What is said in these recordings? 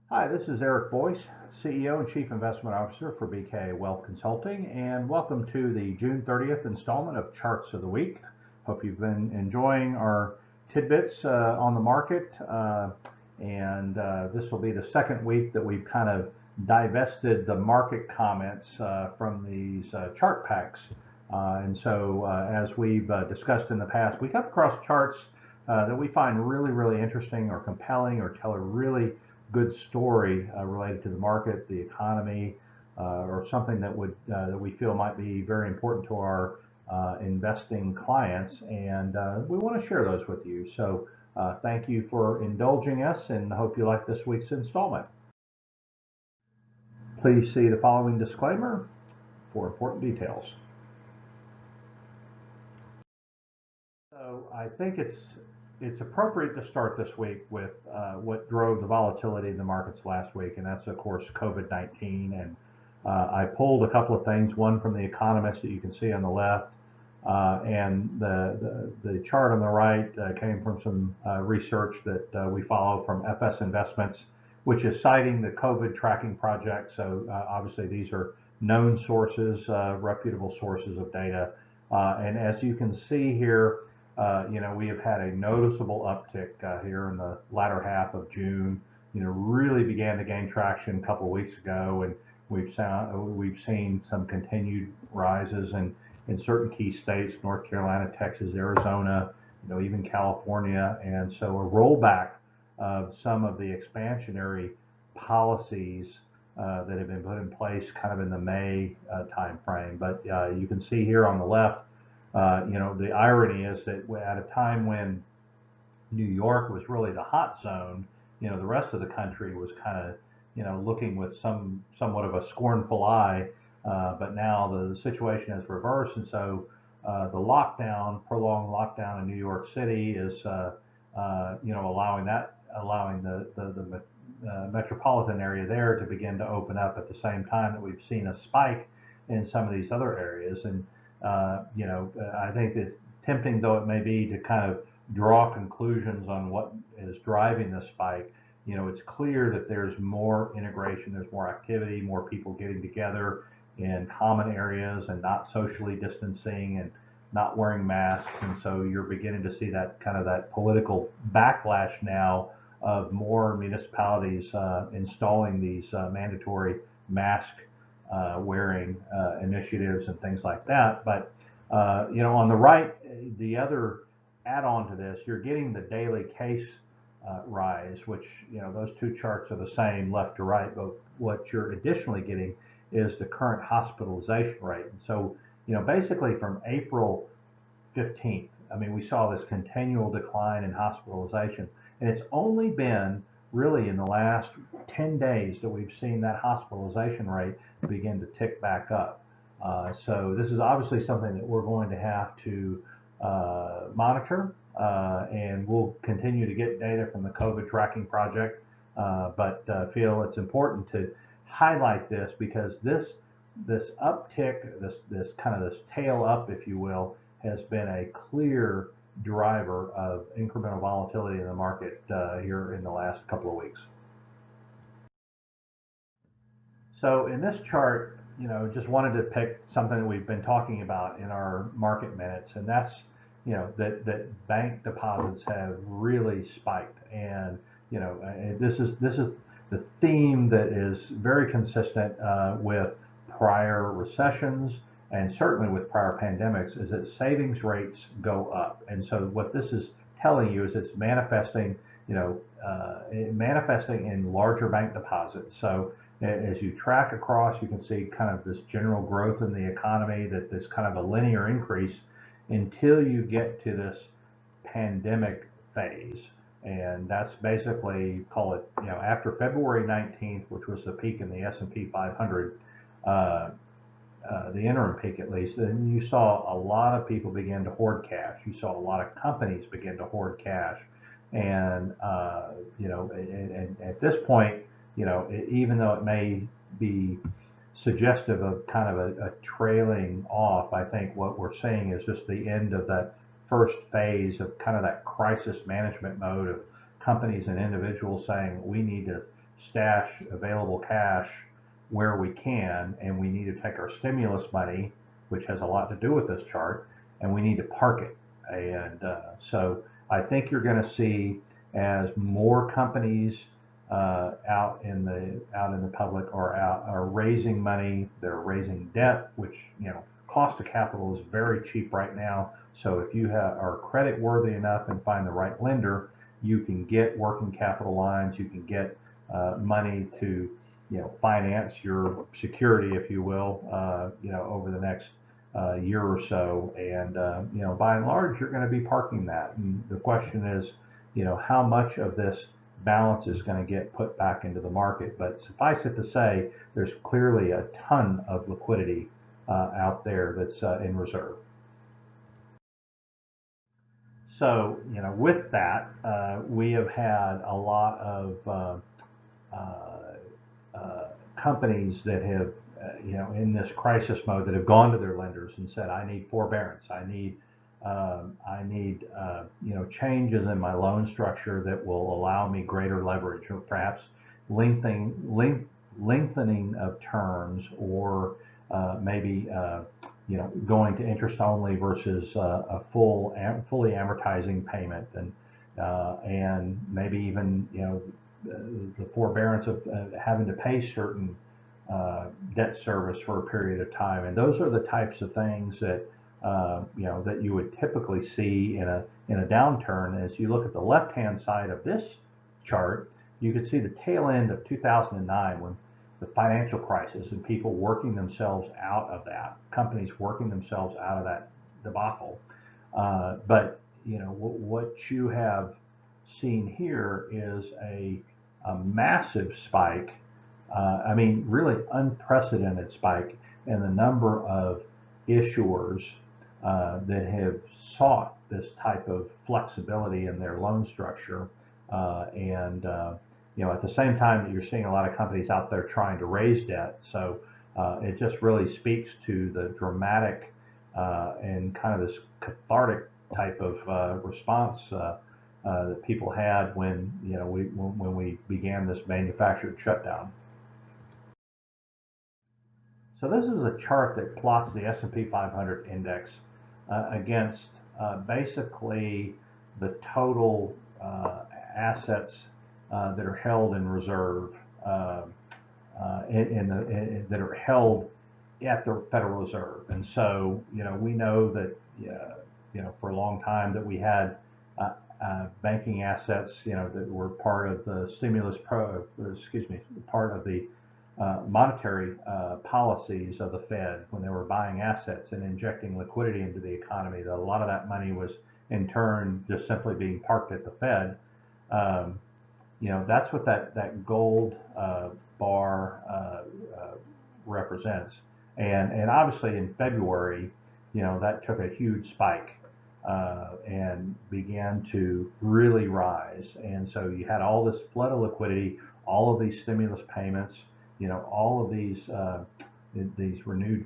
Hi, this is Eric Boyce, CEO and Chief Investment Officer for BKA Wealth Consulting, and welcome to the June 30th installment of Charts of the Week. Hope you've been enjoying our tidbits on the market, and this will be the second week that we've kind of divested the market comments from these chart packs. As we've discussed in the past, we come across charts that we find really interesting or compelling or tell a really good story related to the market, the economy, or something that we feel might be very important to our investing clients, and we want to share those with you. So thank you for indulging us, and hope you like this week's installment. Please see the following disclaimer for important details. So I think it's appropriate to start this week with what drove the volatility in the markets last week, and that's of course COVID-19. And I pulled a couple of things, one from The Economist that you can see on the left, and the chart on the right came from some research that we follow from FS Investments, which is citing the COVID tracking project. So obviously these are known sources, reputable sources of data. And as you can see here, we have had a noticeable uptick here in the latter half of June. Really began to gain traction a couple of weeks ago, and we've seen some continued rises in certain key states: North Carolina, Texas, Arizona, even California. And so a rollback of some of the expansionary policies that have been put in place kind of in the May timeframe. But you can see here on the left, the irony is that at a time when New York was really the hot zone, the rest of the country was kind of, looking with somewhat of a scornful eye. But now the situation has reversed, and so the prolonged lockdown in New York City is, allowing the metropolitan area there to begin to open up at the same time that we've seen a spike in some of these other areas. And I think it's tempting though it may be to kind of draw conclusions on what is driving the spike. It's clear that there's more integration, there's more activity, more people getting together in common areas and not socially distancing and not wearing masks. And so you're beginning to see that kind of that political backlash now of more municipalities installing these mandatory mask wearing initiatives and things like that. But on the right, the other add-on to this, you're getting the daily case rise, which those two charts are the same left to right. But what you're additionally getting is the current hospitalization rate. And so basically from April 15th, we saw this continual decline in hospitalization, and it's only been really in the last 10 days that we've seen that hospitalization rate begin to tick back up. So this is obviously something that we're going to have to monitor, and we'll continue to get data from the COVID tracking project, but feel it's important to highlight this because this uptick, this kind of this tail up, if you will, has been a clear driver of incremental volatility in the market here in the last couple of weeks. So in this chart, just wanted to pick something that we've been talking about in our market minutes, and that's that bank deposits have really spiked. And this is the theme that is very consistent with prior recessions and certainly with prior pandemics, is that savings rates go up. And so what this is telling you is it's manifesting in larger bank deposits. So as you track across, you can see kind of this general growth in the economy, that this kind of a linear increase until you get to this pandemic phase. And that's basically, call it, after February 19th, which was the peak in the S&P 500, the interim peak at least, and you saw a lot of people begin to hoard cash. You saw a lot of companies begin to hoard cash. And, and at this point, even though it may be suggestive of kind of a trailing off, I think what we're seeing is just the end of that first phase of kind of that crisis management mode of companies and individuals saying we need to stash available cash where we can, and we need to take our stimulus money, which has a lot to do with this chart, and we need to park it. And so I think you're going to see, as more companies out in the public are raising money, they're raising debt, which cost of capital is very cheap right now. So if you are credit worthy enough and find the right lender, you can get working capital lines, you can get money to finance your security, if you will, over the next year or so. And by and large, you're going to be parking that. And the question is, how much of this balance is going to get put back into the market. But suffice it to say, there's clearly a ton of liquidity out there that's in reserve. So, with that, we have had a lot of companies that have, in this crisis mode, that have gone to their lenders and said, "I need forbearance. I need changes in my loan structure that will allow me greater leverage, or perhaps lengthening of terms, or maybe going to interest only versus a fully amortizing payment, and maybe even the forbearance of having to pay certain debt service for a period of time." And those are the types of things that that you would typically see in a downturn. As you look at the left-hand side of this chart, you can see the tail end of 2009, when the financial crisis, and people working themselves out of that, companies working themselves out of that debacle. But what you have seen here is a massive spike. I mean, really unprecedented spike in the number of issuers that have sought this type of flexibility in their loan structure, and at the same time that you're seeing a lot of companies out there trying to raise debt. So it just really speaks to the dramatic and kind of this cathartic type of response that people had when when we began this manufactured shutdown. So this is a chart that plots the S&P 500 index against basically the total assets that are held in reserve, that are held at the Federal Reserve. And so, we know that, for a long time that we had banking assets, that were part of the part of the monetary policies of the Fed when they were buying assets and injecting liquidity into the economy. That a lot of that money was in turn just simply being parked at the Fed. That's what that gold bar represents. And obviously in February, that took a huge spike and began to really rise. And so you had all this flood of liquidity, all of these stimulus payments, all of these renewed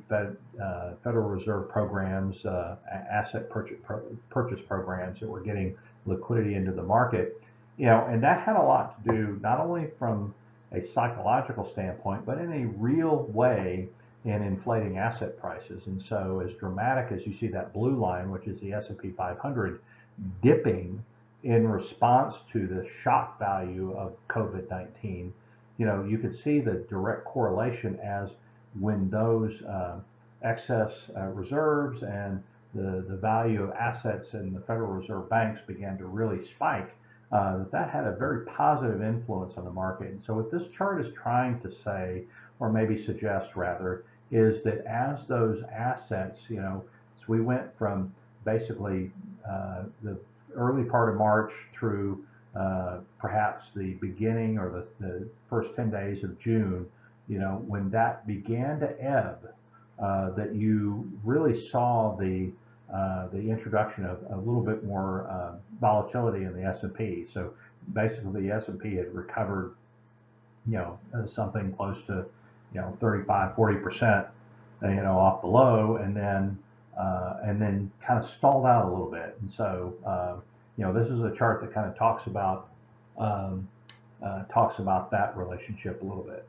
Federal Reserve programs, asset purchase programs that were getting liquidity into the market, and that had a lot to do not only from a psychological standpoint, but in a real way in inflating asset prices. And so, as dramatic as you see that blue line, which is the S&P 500, dipping in response to the shock value of COVID-19, you could see the direct correlation as when those excess reserves and the value of assets in the Federal Reserve banks began to really spike, that had a very positive influence on the market. And so what this chart is trying to say, or maybe suggest rather, is that as those assets, so we went from basically the early part of March through perhaps the beginning or the first 10 days of June, when that began to ebb, that you really saw the introduction of a little bit more volatility in the S&P. So basically the S&P had recovered, something close to, 35, 40%, off the low, and then kind of stalled out a little bit. And so, this is a chart that kind of talks about talks about that relationship a little bit.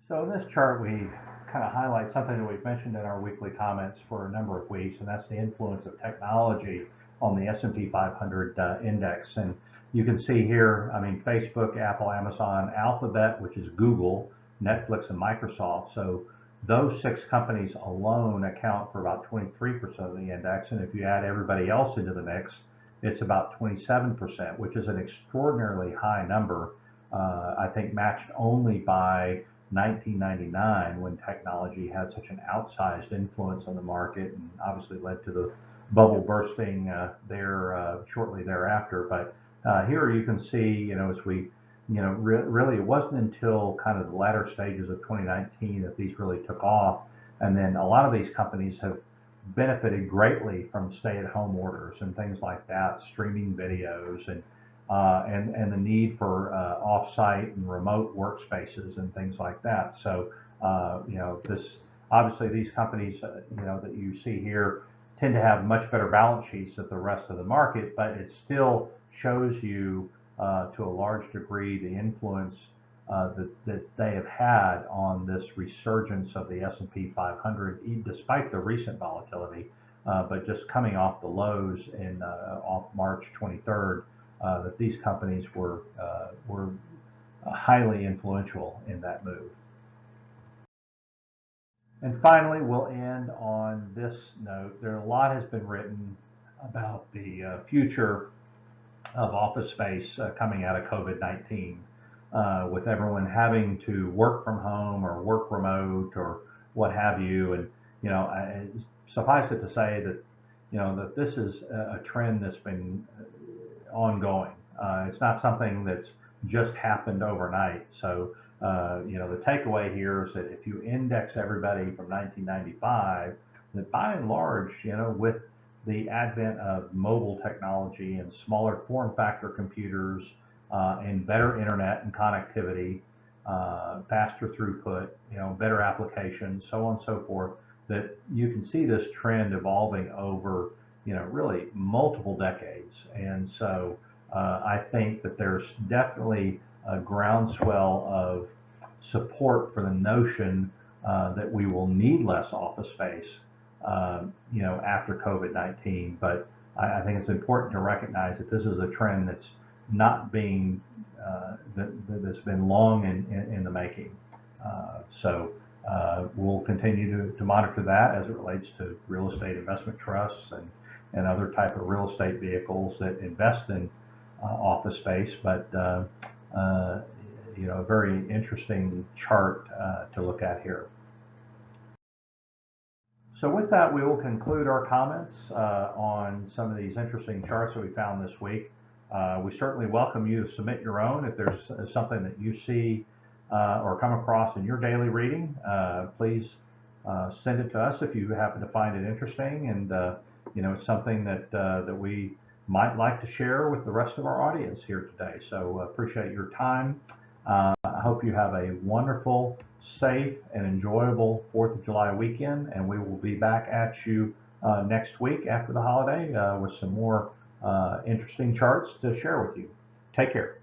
So in this chart, we kind of highlight something that we've mentioned in our weekly comments for a number of weeks, and that's the influence of technology on the S&P 500 index. And you can see here, I mean, Facebook, Apple, Amazon, Alphabet, which is Google, Netflix, and Microsoft. So those 6 companies alone account for about 23% of the index. And if you add everybody else into the mix, it's about 27%, which is an extraordinarily high number. I think matched only by 1999, when technology had such an outsized influence on the market and obviously led to the bubble bursting there shortly thereafter. But here you can see, as we, really it wasn't until kind of the latter stages of 2019 that these really took off. And then a lot of these companies have benefited greatly from stay-at-home orders and things like that, streaming videos and the need for off-site and remote workspaces and things like that. So this obviously these companies that you see here tend to have much better balance sheets than the rest of the market, but it still shows you to a large degree the influence that they have had on this resurgence of the S&P 500, despite the recent volatility, but just coming off the lows off March 23rd, that these companies were highly influential in that move. And finally, we'll end on this note. A lot has been written about the future of office space coming out of COVID-19, with everyone having to work from home or work remote or what have you. And suffice it to say that that this is a trend that's been ongoing. It's not something that's just happened overnight. So the takeaway here is that if you index everybody from 1995, that by and large, with the advent of mobile technology and smaller form factor computers and better internet and connectivity, faster throughput, better applications, so on and so forth, that you can see this trend evolving over, really multiple decades. And so I think that there's definitely a groundswell of support for the notion that we will need less office space, after COVID-19. But I think it's important to recognize that this is a trend that's not being that's been long in the making. So we'll continue to monitor that as it relates to real estate investment trusts and other type of real estate vehicles that invest in office space. But a very interesting chart to look at here. So with that, we will conclude our comments on some of these interesting charts that we found this week. We certainly welcome you to submit your own. If there's something that you see or come across in your daily reading, please send it to us if you happen to find it interesting, and it's something that we might like to share with the rest of our audience here today. So appreciate your time. I hope you have a wonderful, safe, and enjoyable 4th of July weekend, and we will be back at you next week after the holiday with some more interesting charts to share with you. Take care.